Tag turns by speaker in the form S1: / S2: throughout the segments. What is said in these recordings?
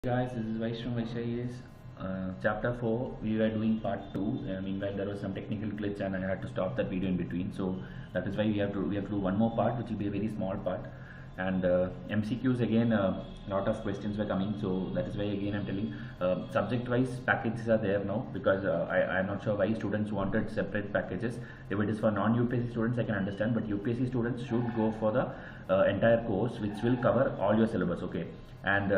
S1: Guys, this is Vysh from Vysh. Chapter 4, we were doing part 2. Meanwhile, there was some technical glitch and I had to stop that video in between. So that is why we have to do one more part, which will be a very small part. And MCQs again, a lot of questions were coming. So that is why again I'm telling subject-wise packages are there now, because I'm not sure why students wanted separate packages. If it is for non-UPSC students, I can understand, but UPSC students should go for the entire course, which will cover all your syllabus. Okay. And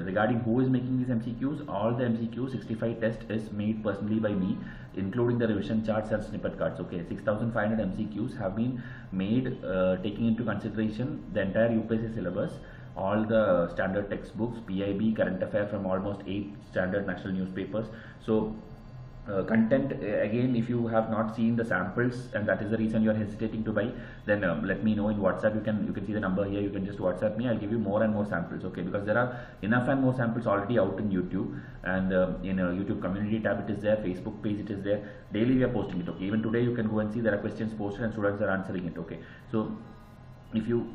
S1: regarding who is making these MCQs, all the MCQs 65 test is made personally by me, including the revision charts and snippet cards. Okay, 6,500 MCQs have been made taking into consideration the entire UPSC syllabus, all the standard textbooks, PIB, current affair from almost 8 standard national newspapers. So content, again, if you have not seen the samples and that is the reason you are hesitating to buy, then let me know in WhatsApp. You can see the number here. You can just WhatsApp me. I'll give you more and more samples. Okay, because there are enough and more samples already out in YouTube, and in a YouTube community tab it is there, Facebook page it is there. Daily we are posting it. Okay, even today you can go and see there are questions posted and students are answering it. Okay, so if you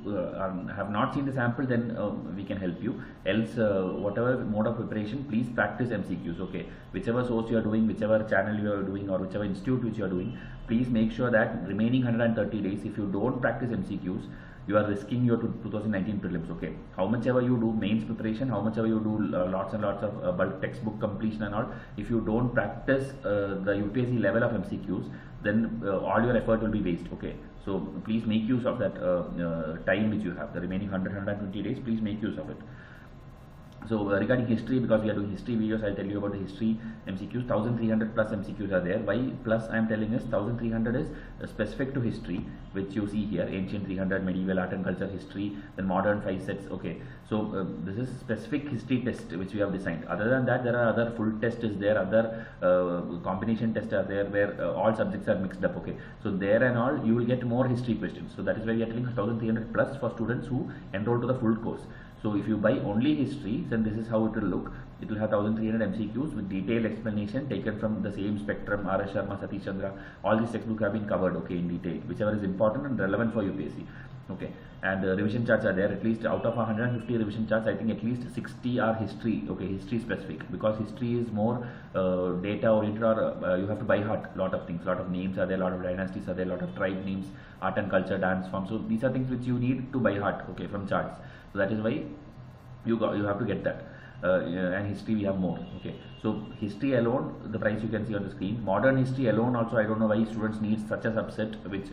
S1: have not seen the sample, then we can help you. Else, whatever mode of preparation, please practice MCQs. Okay, whichever source you are doing, whichever channel you are doing, or whichever institute which you are doing, please make sure that remaining 130 days, if you don't practice MCQs, you are risking your 2019 prelims. Okay, how much ever you do mains preparation, how much ever you do lots and lots of bulk textbook completion and all, if you don't practice the UPSC level of MCQs, then all your effort will be waste. Okay, so please make use of that time which you have, the remaining 120 days. Please make use of it. So regarding history, because we are doing history videos, I'll tell you about the history MCQs. 1300 plus MCQs are there. Why plus I am telling is 1300 is specific to history, which you see here: ancient 300, medieval art and culture history, then modern 5 sets. Okay, so this is specific history test which we have designed. Other than that, there are other full test is there, other combination tests are there, where all subjects are mixed up. Okay, so there and all you will get more history questions. So that is why we are telling 1300 plus for students who enroll to the full course. So if you buy only history, then this is how it will look. It will have 1300 MCQs with detailed explanation taken from the same spectrum. R.S. Sharma, Satish Chandra, all these textbooks have been covered, okay, in detail, whichever is important and relevant for UPSC. Okay, and revision charts are there. At least out of 150 revision charts, I think at least 60 are history. Okay, history specific, because history is more data oriented, or you have to buy heart lot of things. Lot of names are there, lot of dynasties are there, lot of tribe names, art and culture, dance forms. So these are things which you need to buy heart. Okay, from charts. So that is why you have to get that. And history we have more. Okay, so history alone, the price you can see on the screen. Modern history alone also, I don't know why students need such a subset, which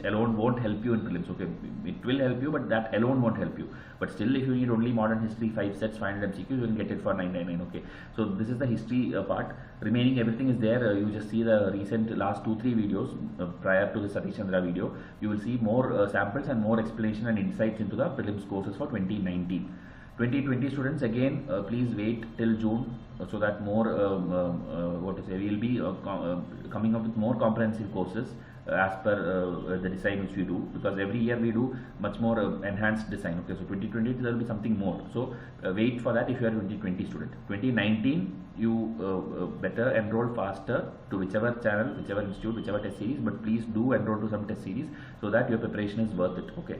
S1: alone won't help you in prelims. Okay, it will help you, but that alone won't help you. But still, if you need only modern history 5 sets, 500 MCQs, you will get it for 999. Okay, so this is the history part. Remaining everything is there. You just see the recent last 2-3 videos prior to the Satish Chandra video. You will see more samples and more explanation and insights into the prelims courses for 2019. 2020 students, again, please wait till June, so that more we will be coming up with more comprehensive courses as per the design which we do, because every year we do much more enhanced design. Okay, so 2020 there will be something more. So wait for that if you are 2020 student. 2019 you better enroll faster to whichever channel, whichever institute, whichever test series, but please do enroll to some test series so that your preparation is worth it. Okay.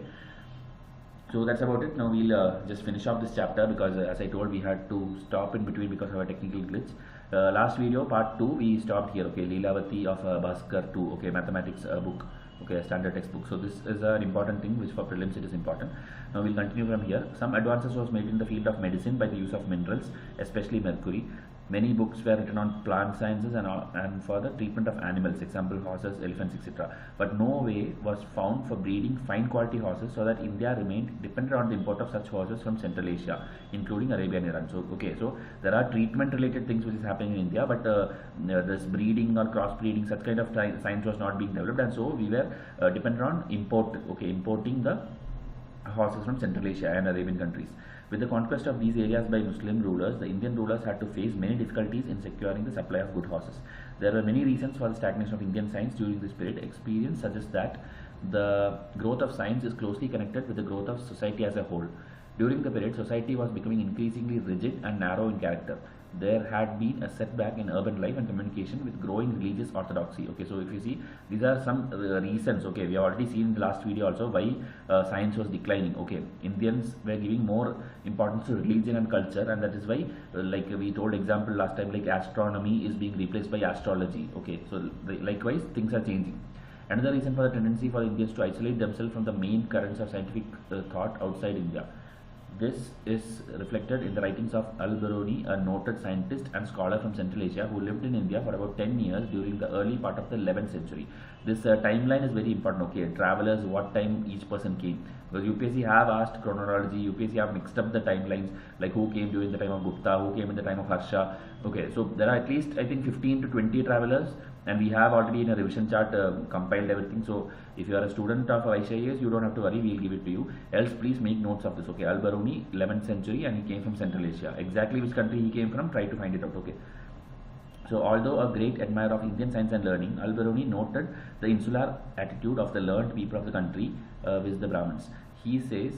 S1: So that's about it. Now we'll just finish off this chapter, because as I told, we had to stop in between because of a technical glitch. Last video, part 2, we stopped here. Okay, Leelavati of Bhaskar 2. Okay, mathematics book. Okay, a standard textbook. So this is an important thing which for prelims it is important. Now we'll continue from here. Some advances was made in the field of medicine by the use of minerals, especially mercury. Many books were written on plant sciences and for the treatment of animals, example horses, elephants, etc. But no way was found for breeding fine quality horses, so that India remained dependent on the import of such horses from Central Asia, including Arabia and Iran. So okay, so there are treatment related things which is happening in India, but this breeding or cross breeding, such kind of science was not being developed, and so we were dependent on importing the horses from Central Asia and Arabian countries. With the conquest of these areas by Muslim rulers, the Indian rulers had to face many difficulties in securing the supply of good horses. There were many reasons for the stagnation of Indian science during this period. Experience suggests that the growth of science is closely connected with the growth of society as a whole. During the period, society was becoming increasingly rigid and narrow in character. There had been a setback in urban life and communication with growing religious orthodoxy. Okay, so if you see, these are some reasons. Okay, we have already seen in the last video also why science was declining. Okay, Indians were giving more importance to religion and culture, and that is why, like we told example last time, like astronomy is being replaced by astrology. Okay, so likewise things are changing. Another reason for the tendency for Indians to isolate themselves from the main currents of scientific thought outside India. This is reflected in the writings of Al-Biruni, a noted scientist and scholar from Central Asia who lived in India for about 10 years during the early part of the 11th century. This timeline is very important. Okay, travelers, what time each person came. Because UPSC have asked chronology, UPSC have mixed up the timelines, like who came during the time of Gupta, who came in the time of Harsha. Okay, so there are at least I think 15 to 20 travelers, and we have already in a revision chart compiled everything. So if you are a student of ICIS, you don't have to worry, we'll give it to you. Else please make notes of this. Okay, Al-Biruni, 11th century, and he came from Central Asia. Exactly which country he came from, try to find it out. Okay. So although a great admirer of Indian science and learning, Al-Biruni noted the insular attitude of the learned people of the country with the Brahmins. He says,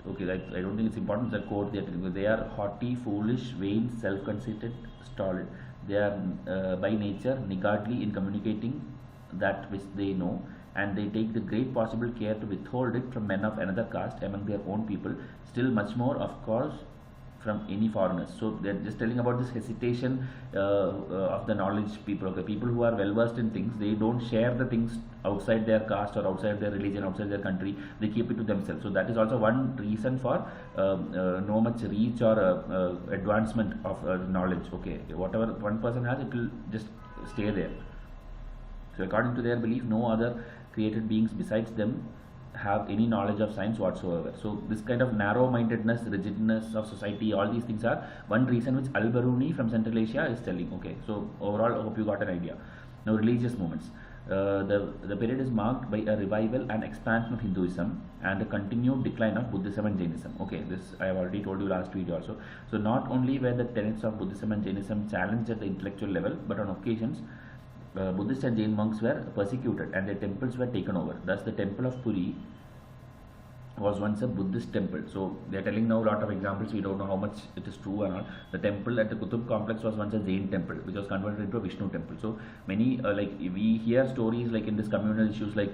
S1: okay, I don't think it's important, the quote, they are haughty, foolish, vain, self-conceited, stolid. They are by nature niggardly in communicating that which they know, and they take the great possible care to withhold it from men of another caste among their own people, still much more, of course, from any foreigners. So they're just telling about this hesitation of the knowledge people. Okay, people who are well versed in things, they don't share the things outside their caste or outside their religion, outside their country. They keep it to themselves. So that is also one reason for no much reach or advancement of knowledge. Okay, whatever one person has, it will just stay there. So according to their belief, no other created beings besides them have any knowledge of science whatsoever. So this kind of narrow-mindedness, rigidness of society, all these things are one reason which Al-Biruni from Central Asia is telling. Okay, so overall I hope you got an idea. Now religious movements. The period is marked by a revival and expansion of Hinduism and a continued decline of Buddhism and Jainism. Okay, this I have already told you last video also. So not only were the tenets of Buddhism and Jainism challenged at the intellectual level, but on occasions Buddhist and Jain monks were persecuted and their temples were taken over. Thus, the temple of Puri was once a Buddhist temple. So they are telling now a lot of examples. We don't know how much it is true or not. The temple at the Qutub complex was once a Jain temple, which was converted into a Vishnu temple. So many like we hear stories like in this communal issues, like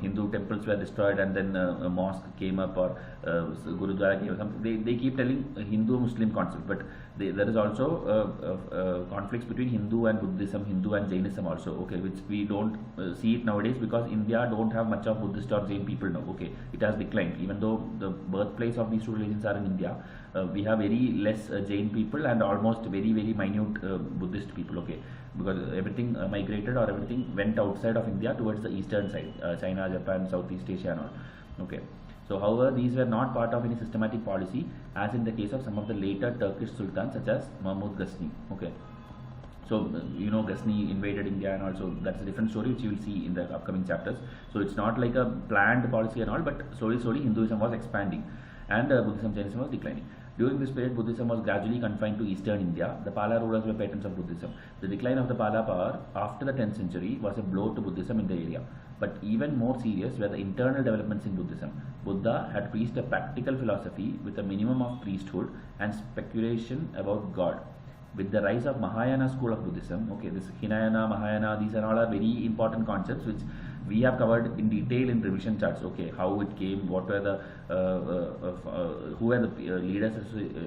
S1: Hindu temples were destroyed and then a mosque came up or Gurudwara came up. Something. They keep telling Hindu-Muslim concept, but there is also conflicts between Hindu and Buddhism, Hindu and Jainism also. Okay, which we don't see it nowadays because India don't have much of Buddhist or Jain people now. Okay, it has declined. Even though the birthplace of these two religions are in India, we have very less Jain people and almost very minute Buddhist people. Okay, because everything migrated or everything went outside of India towards the eastern side, China, Japan, Southeast Asia and all. Okay. So, however, these were not part of any systematic policy, as in the case of some of the later Turkish sultans, such as Mahmud Ghazni. Okay. So, you know, Ghazni invaded India, and also that's a different story which you will see in the upcoming chapters. So, it's not like a planned policy and all, but slowly Hinduism was expanding, and Buddhism, Jainism was declining. During this period, Buddhism was gradually confined to eastern India. The Pala rulers were patrons of Buddhism. The decline of the Pala power after the 10th century was a blow to Buddhism in the area. But even more serious were the internal developments in Buddhism. Buddha had preached a practical philosophy with a minimum of priesthood and speculation about God. With the rise of Mahayana school of Buddhism, okay, this Hinayana, Mahayana, these are all are very important concepts which we have covered in detail in revision charts. Okay, how it came, what were the who were the leaders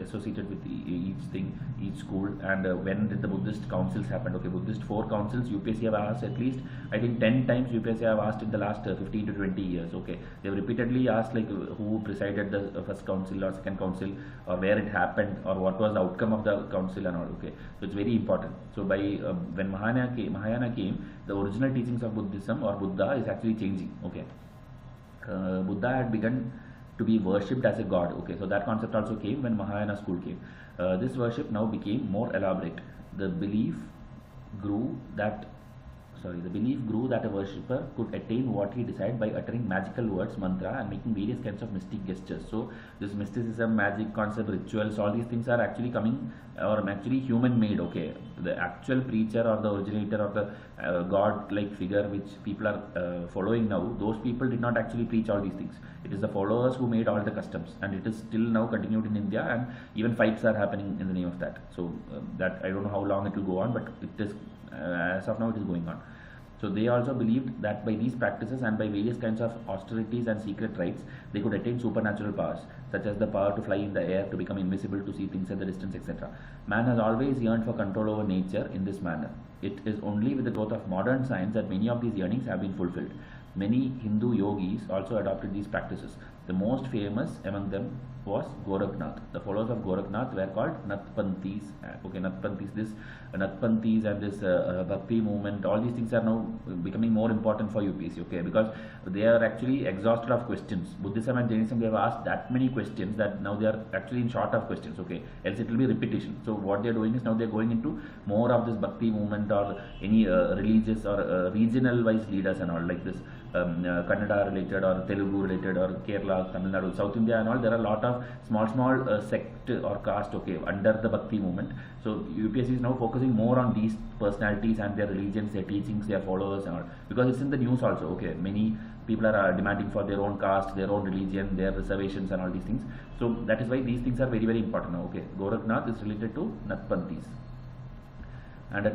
S1: associated with each thing, each school, and when did the Buddhist councils happen. Okay, Buddhist 4 councils UPSC have asked at least I think 10 times UPSC have asked in the last 15 to 20 years. Okay, they have repeatedly asked like who presided the first council or second council, or where it happened, or what was the outcome of the council and all. Okay, so it's very important. So by when Mahayana came, the original teachings of Buddhism or Buddha is actually changing. Okay, Buddha had begun to be worshipped as a god. Okay, so that concept also came when Mahayana school came. This worship now became more elaborate. The belief grew that the belief grew that a worshipper could attain what he desired by uttering magical words, mantra, and making various kinds of mystic gestures. So this mysticism, magic concept, rituals, all these things are actually coming, or actually human made. Okay, the actual preacher or the originator of the god like figure which people are following now, those people did not actually preach all these things. It is the followers who made all the customs, and it is still now continued in India, and even fights are happening in the name of that. So that I don't know how long it will go on, but it is as of now it is going on. So they also believed that by these practices and by various kinds of austerities and secret rites, they could attain supernatural powers, such as the power to fly in the air, to become invisible, to see things at the distance, etc. Man has always yearned for control over nature in this manner. It is only with the growth of modern science that many of these yearnings have been fulfilled. Many Hindu yogis also adopted these practices. The most famous among them was Gorakhnath. The followers of Gorakhnath were called Nathpanthis. Okay, Nathpanthis and this Bhakti movement, all these things are now becoming more important for UPSC. Okay, because they are actually exhausted of questions. Buddhism and Jainism, they have asked that many questions that now they are actually in short of questions. Okay, else it will be repetition. So what they are doing is now they are going into more of this Bhakti movement or any religious or regional wise leaders and all like this. Kannada related or Telugu related or Kerala, Tamil Nadu, South India and all, there are a lot of small sect or caste, okay, under the Bhakti movement. So UPSC is now focusing more on these personalities and their religions, their teachings, their followers and all, because it's in the news also. Okay, many people are demanding for their own caste, their own religion, their reservations and all these things. So that is why these things are very, very important now. Okay, Gorakhnath is related to Nathpanthis, and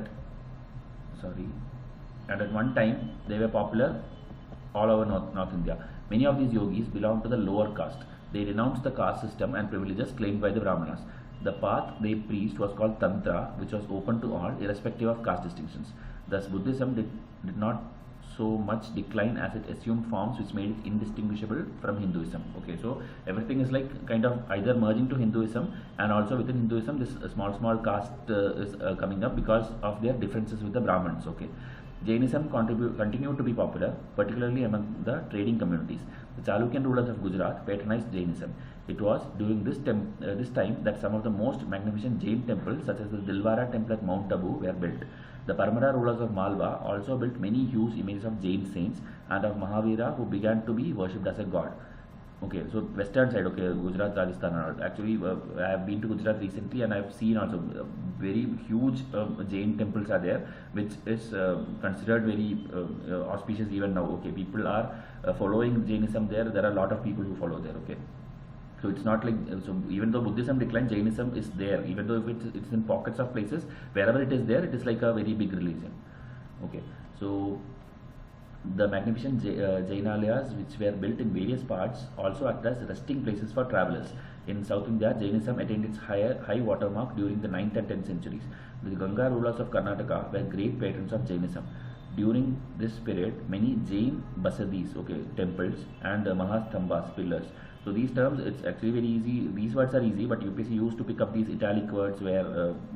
S1: at one time they were popular all over North India. Many of these yogis belonged to the lower caste. They renounced the caste system and privileges claimed by the Brahmanas. The path they preached was called Tantra, which was open to all, irrespective of caste distinctions. Thus, Buddhism did not so much decline as it assumed forms which made it indistinguishable from Hinduism. Okay, so everything is like kind of either merging to Hinduism, and also within Hinduism, this small caste is coming up because of their differences with the Brahmins. Okay. Jainism continued to be popular, particularly among the trading communities. The Chalukyan rulers of Gujarat patronized Jainism. It was during this time that some of the most magnificent Jain temples, such as the Dilwara temple at Mount Abu, were built. The Parmara rulers of Malwa also built many huge images of Jain saints and of Mahavira, who began to be worshipped as a god. Okay, so western side, okay, Gujarat, Rajasthan. Actually, I have been to Gujarat recently, and I have seen also very huge Jain temples are there, which is considered very auspicious even now. Okay, people are following Jainism there. There are a lot of people who follow there. Okay, so it's not like, so even though Buddhism declined, Jainism is there. Even though if it's in pockets of places, wherever it is there, it is like a very big religion. Okay, so the magnificent Jainalayas, which were built in various parts, also act as resting places for travelers. In South India, Jainism attained its high watermark during the 9th and 10th centuries. The Ganga rulers of Karnataka were great patrons of Jainism. During this period, many Jain basadis, okay, temples, and mahastambhas, pillars. So these terms, it's actually very easy. These words are easy, but UPSC used to pick up these italic words where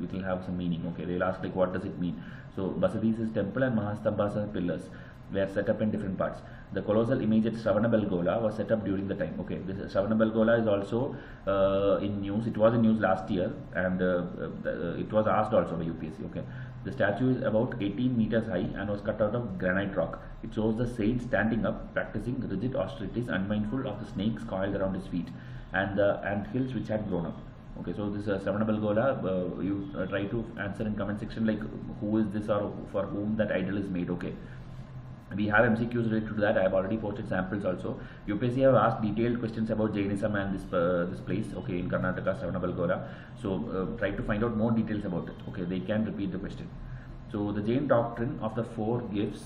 S1: it will have some meaning. Okay, they'll ask like, what does it mean? So basadis is temple and mahastambhas are pillars, were set up in different parts. The colossal image at Shravanabelgola was set up during the time. Okay, this Shravanabelgola is also in news. It was in news last year, and it was asked also by UPSC. Okay, the statue is about 18 meters high and was cut out of granite rock. It shows the saint standing up, practicing rigid austerities, unmindful of the snakes coiled around his feet and the anthills which had grown up. Okay, so this Shravanabelgola, you try to answer in comment section like who is this or for whom that idol is made. Okay. We have MCQs related to that. I have already posted samples also. UPSC have asked detailed questions about Jainism and this place, okay, in Karnataka, Shravanabelgola. So try to find out more details about it. Okay, they can repeat the question. So the Jain doctrine of the 4 gifts,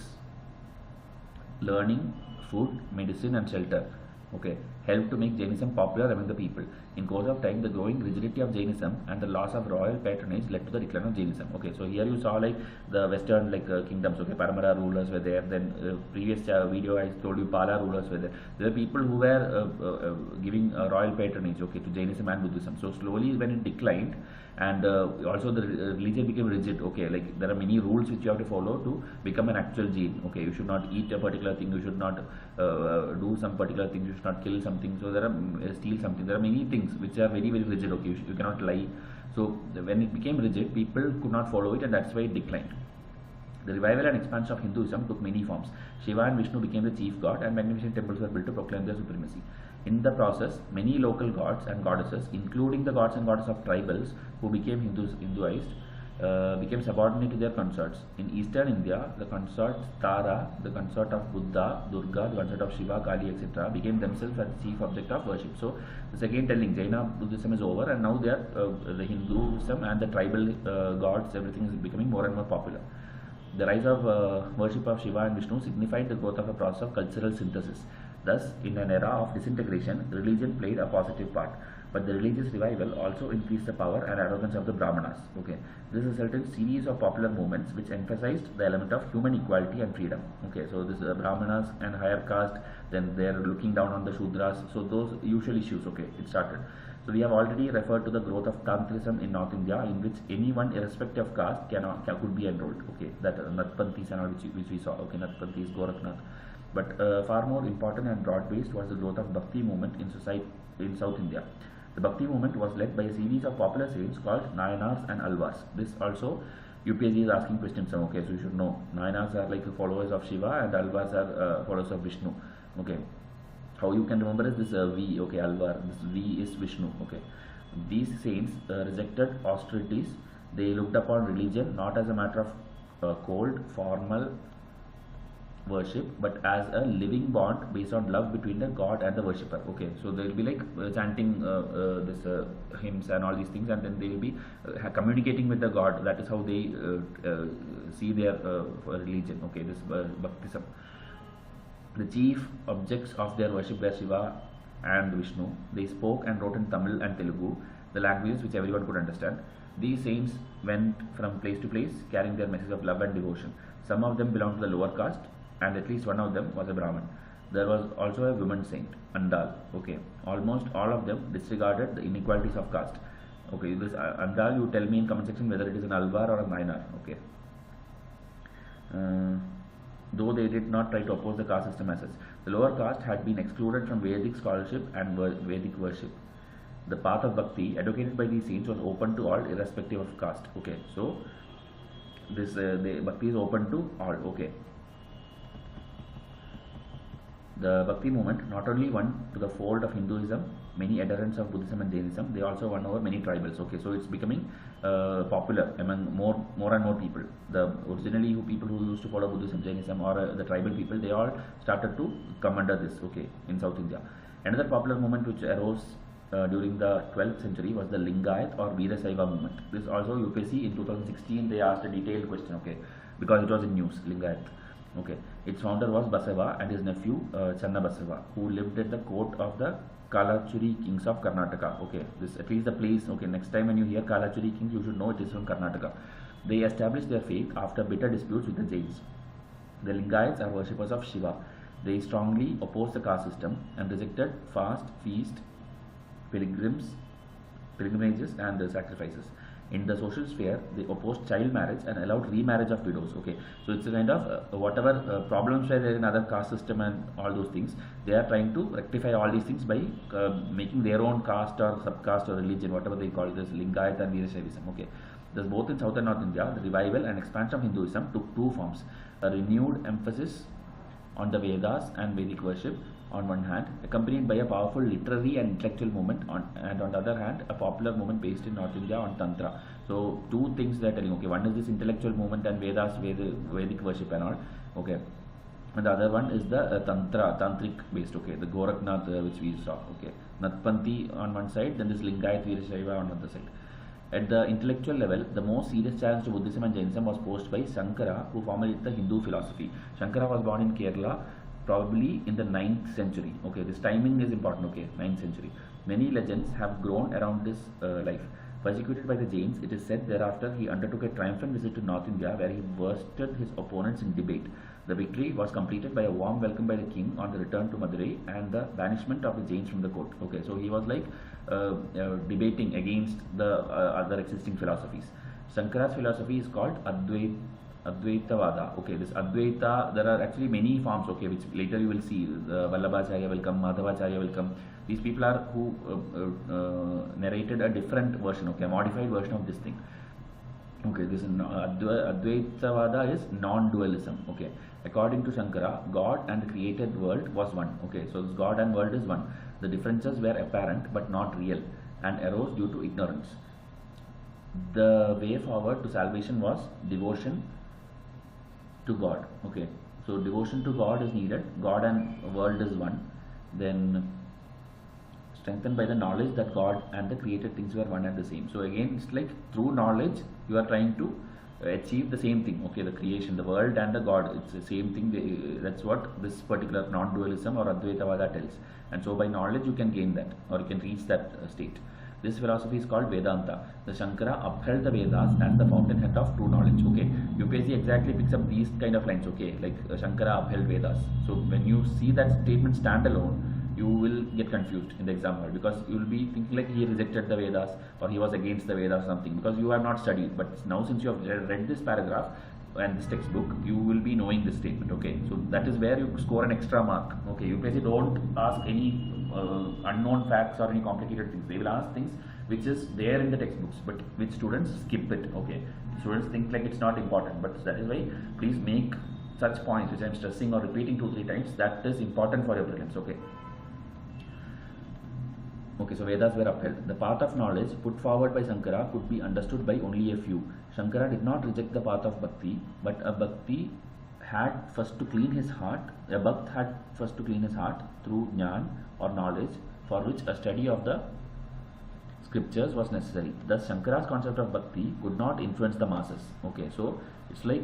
S1: learning, food, medicine and shelter, okay, helped to make Jainism popular among the people. In course of time, the growing rigidity of Jainism and the loss of royal patronage led to the decline of Jainism. Okay, so here you saw like the western kingdoms. Okay, Paramara rulers were there. Then previous video I told you Pala rulers were there. There were people who were giving royal patronage, okay, to Jainism and Buddhism. So slowly when it declined, and also the religion became rigid. Okay, like there are many rules which you have to follow to become an actual Jain. Okay, you should not eat a particular thing, you should not do some particular thing, you should not kill something, so there are steal something. There are many things which are very, very rigid. Okay, you cannot lie. So when it became rigid, people could not follow it, and that's why it declined. The revival and expansion of Hinduism took many forms. Shiva and Vishnu became the chief god, and magnificent temples were built to proclaim their supremacy. In the process, many local gods and goddesses, including the gods and goddesses of tribals who became Hinduized, became subordinate to their consorts. In eastern India, the consort Tara, the consort of Buddha, Durga, the consort of Shiva, Kali, etc., became themselves as the chief object of worship. So, this again telling Jaina Buddhism is over, and now they are the Hinduism and the tribal gods, everything is becoming more and more popular. The rise of worship of Shiva and Vishnu signified the growth of a process of cultural synthesis. Thus, in an era of disintegration, religion played a positive part. But the religious revival also increased the power and arrogance of the Brahmanas. Okay, this resulted in a series of popular movements which emphasized the element of human equality and freedom. Okay, so this Brahmanas and higher caste, then they are looking down on the Shudras. So those usual issues. Okay, it started. So we have already referred to the growth of Tantrism in North India, in which anyone, irrespective of caste, could be enrolled. Okay, that Natpanthis and all which we saw. Okay, Natpanthis, Gorakhnath. But far more important and broad-based was the growth of Bhakti movement in society in South India. The Bhakti movement was led by a series of popular saints called Nayanars and Alvars. This also UPSC is asking questions. Okay, so you should know. Nayanars are like the followers of Shiva, and Alvars are followers of Vishnu. Okay, how you can remember is this V. Okay, Alvar. This V is Vishnu. Okay, these saints rejected austerities. They looked upon religion not as a matter of cold, formal worship, but as a living bond based on love between the god and the worshipper. Okay, so they will be like chanting this hymns and all these things, and then they will be communicating with the god. That is how they see their religion. Okay, this Bhaktism. The chief objects of their worship were Shiva and Vishnu. They spoke and wrote in Tamil and Telugu, the languages which everyone could understand. These saints went from place to place carrying their message of love and devotion. Some of them belonged to the lower caste, and at least one of them was a Brahmin. There was also a woman saint, Andal. Okay, almost all of them disregarded the inequalities of caste. Okay, this Andal, you tell me in comment section whether it is an Alvar or a Nayanar. Okay. Though they did not try to oppose the caste system as such. The lower caste had been excluded from Vedic scholarship and Vedic worship. The path of Bhakti advocated by these saints was open to all irrespective of caste. Okay, so this the Bhakti is open to all. Okay. The Bhakti movement not only won to the fold of Hinduism, many adherents of Buddhism and Jainism, they also won over many tribals. Okay, so it's becoming popular among more and more people. The originally people who used to follow Buddhism, Jainism, or the tribal people, they all started to come under this. Okay, in South India. Another popular movement which arose during the 12th century was the Lingayat or Veerasaiva movement. This also UPSC in 2016 they asked a detailed question. Okay, because it was in news. Lingayat. Okay, its founder was Basava and his nephew Channa Basava, who lived at the court of the Kalachuri kings of Karnataka. Okay, this at least the place. Okay, next time when you hear Kalachuri kings, you should know it is from Karnataka. They established their faith after bitter disputes with the Jains. The Lingayats are worshippers of Shiva. They strongly opposed the caste system and rejected fast, feast, pilgrimages, and sacrifices. In the social sphere, they opposed child marriage and allowed remarriage of widows. Okay, so it's a kind of whatever problems were there in other caste system and all those things, they are trying to rectify all these things by making their own caste or subcaste or religion, whatever they call this, Lingayat and Veerashaivism. Okay, thus both in South and North India, the revival and expansion of Hinduism took two forms: a renewed emphasis on the Vedas and Vedic worship on one hand, accompanied by a powerful literary and intellectual movement, and on the other hand, a popular movement based in North India on Tantra. So two things they are telling. Okay, one is this intellectual movement and Vedas, Vedic worship and all. Okay, and the other one is the tantric based. Okay, the Gorakhnath which we saw. Okay, Natpanthi on one side, then this Lingayat Veerashaiva on the other side. At the intellectual level, the most serious challenge to Buddhism and Jainism was posed by Shankara, who formulated the Hindu philosophy. Shankara was born in Kerala, probably in the 9th century. Okay, this timing is important. Okay, 9th century. Many legends have grown around this life. Persecuted by the Jains, it is said thereafter he undertook a triumphant visit to North India, where he worsted his opponents in debate. The victory was completed by a warm welcome by the king on the return to Madurai and the banishment of the Jains from the court. Okay, so he was like debating against the other existing philosophies. Shankara's philosophy is called Advaitavada. Okay, this Advaita, there are actually many forms. Okay, which later you will see. Vallabhacharya will come, Madhavacharya will come. These people are who narrated a different version. Okay, a modified version of this thing. Okay, this is Advaitavada is non-dualism. Okay, according to Shankara, God and the created world was one. Okay, so this God and world is one. The differences were apparent but not real and arose due to ignorance. The way forward to salvation was devotion to God. Okay, so devotion to God is needed. God and world is one. Then strengthened by the knowledge that God and the created things were one and the same. So again, it's like through knowledge you are trying to achieve the same thing. Okay, the creation, the world and the God, it's the same thing. That's what this particular non-dualism or Advaitavada tells. And so by knowledge you can gain that, or you can reach that state. This philosophy is called Vedanta. The Shankara upheld the Vedas as the fountainhead of true knowledge. Okay, UPSC exactly picks up these kind of lines. Okay, like Shankara upheld Vedas. So when you see that statement stand alone, you will get confused in the exam hall, because you will be thinking like he rejected the Vedas or he was against the Vedas or something, because you have not studied. But now since you have read this paragraph and this textbook, you will be knowing this statement. Okay, so that is where you score an extra mark. Okay, you basically don't ask any unknown facts or any complicated things. They will ask things which is there in the textbooks, but which students skip it. Okay, students think like it's not important, but that is why please make such points which I am stressing or repeating 2-3 times, that is important for your prelims. Okay. Okay, so Vedas were upheld. The path of knowledge put forward by Shankara could be understood by only a few. Shankara did not reject the path of bhakti, but a bhakti had first to clean his heart. A bhakt had first to clean his heart through jnana or knowledge, for which a study of the scriptures was necessary. Thus, Shankara's concept of bhakti could not influence the masses. Okay, so it's like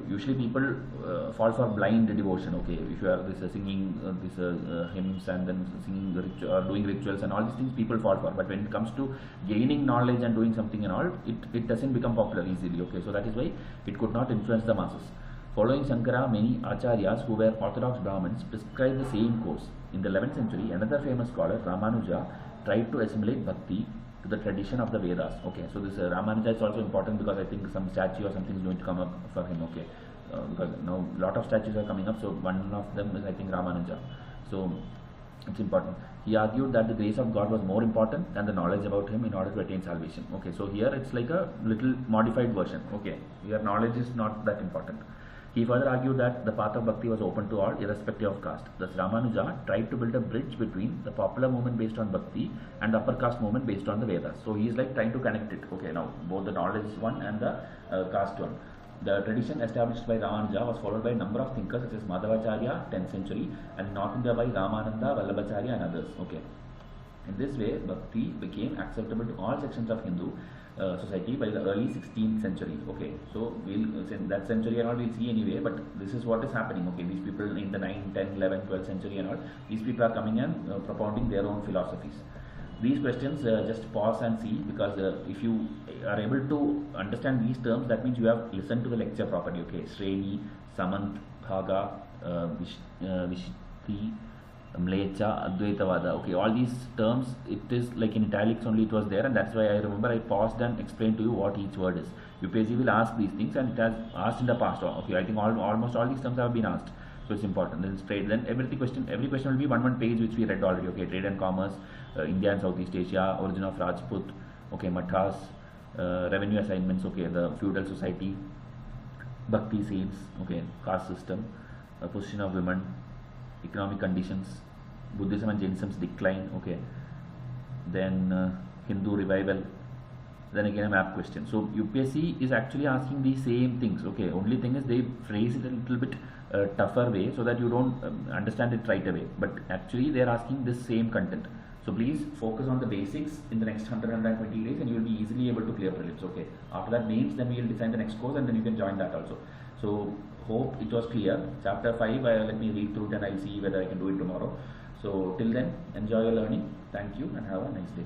S1: usually people fall for blind devotion. Okay, if you are singing hymns and then singing or doing rituals and all these things, people fall for. But when it comes to gaining knowledge and doing something and all, it doesn't become popular easily. Okay, so that is why it could not influence the masses. Following Shankara, many acharyas who were orthodox Brahmins prescribed the same course. In the 11th century, another famous scholar, Ramanuja, tried to assimilate bhakti to the tradition of the Vedas. Okay, so this Ramanuja is also important, because I think some statue or something is going to come up for him. Okay, because now a lot of statues are coming up, so one of them is, I think, Ramanuja. So it's important. He argued that the grace of God was more important than the knowledge about him in order to attain salvation. Okay, so here it's like a little modified version. Okay, here knowledge is not that important. He further argued that the path of bhakti was open to all, irrespective of caste. Thus, Ramanuja tried to build a bridge between the popular movement based on bhakti and the upper caste movement based on the Vedas. So he is like trying to connect it. Okay, now both the knowledge one and the caste one. The tradition established by Ramanuja was followed by a number of thinkers such as Madhavacharya, 10th century, and North India by Ramananda, Vallabhacharya and others. Okay. In this way, bhakti became acceptable to all sections of Hindu society by the early 16th century. Okay, so we'll in that century and all we'll see anyway, but this is what is happening. Okay, these people in the 9th, 10th, 11th, 12th century and all, these people are coming and propounding their own philosophies. These questions, just pause and see, because if you are able to understand these terms, that means you have listened to the lecture properly. Okay, Shreni, Samant, Bhaga, Vishti, Mlecha, Advaitavada. Okay, all these terms, it is like in italics only it was there, and that's why I remember I paused and explained to you what each word is. UPSC will ask these things, and it has asked in the past. Okay, I think almost all these terms have been asked, so it's important. Then straight, then every question will be one page which we read already. Okay, trade and commerce, India and Southeast Asia, origin of Rajput. Okay, Mathas, revenue assignments. Okay, the feudal society, Bhakti saints. Okay, caste system, position of women, economic conditions, Buddhism and Jainism's decline. Okay, then Hindu revival, then again a map question. So UPSC is actually asking the same things. Okay, only thing is they phrase it a little bit tougher way so that you don't understand it right away, but actually they are asking this same content. So please focus on the basics in the next 120 days and you will be easily able to clear prelims. Okay, after that mains, then we will design the next course and then you can join that also. So hope it was clear. Chapter 5, let me read through it and I'll see whether I can do it tomorrow. So till then, enjoy your learning. Thank you and have a nice day.